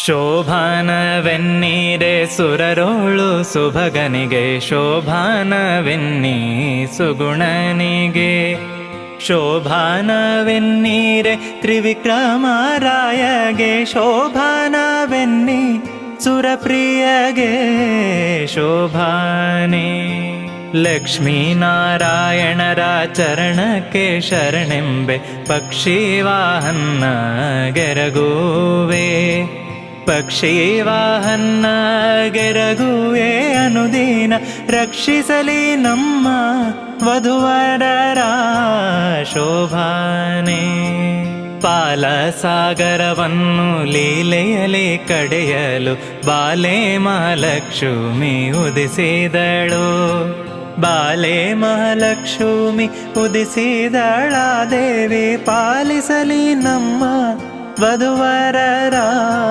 ಶೋಭಾನವೆನ್ನೀರೆ ಸುರರೋಳು ಸುಭಗನಿಗೆ, ಶೋಭಾನವೆನ್ನೀ ಸುಗುಣನಿಗೆ. ಶೋಭಾನವೆನ್ನೀರೆ ತ್ರಿವಿಕ್ರಮರಾಯಗೆ, ಶೋಭಾನವೆನ್ನೀ ಸುರಪ್ರಿಯಗೆ ಶೋಭಾನೆ. ಲಕ್ಷ್ಮೀನಾರಾಯಣರ ಚರಣಕ್ಕೆ ಶರಣೆಂಬೆ, ಪಕ್ಷಿವಾಹನ್ನ ಗೆರಗುವೆ. ಪಕ್ಷಿವಾಹನ್ನ ಗೆರಗುವೆ ಅನುದಿನ, ರಕ್ಷಿಸಲಿ ನಮ್ಮ ವಧುವರರ ಶೋಭಾನೆ. ಪಾಲಸಾಗರವನ್ನು ಲೀಲೆಯಲಿ ಕಡೆಯಲು ಬಾಲೆ ಮಹಾಲಕ್ಷ್ಮಿ ಉದಿಸಿದಳು. ಬಾಲೆ ಮಹಾಲಕ್ಷ್ಮಿ ಉದಿಸಿದಳ ದೇವಿ, ಪಾಲಿಸಲಿ ನಮ್ಮ ವಧುವರರ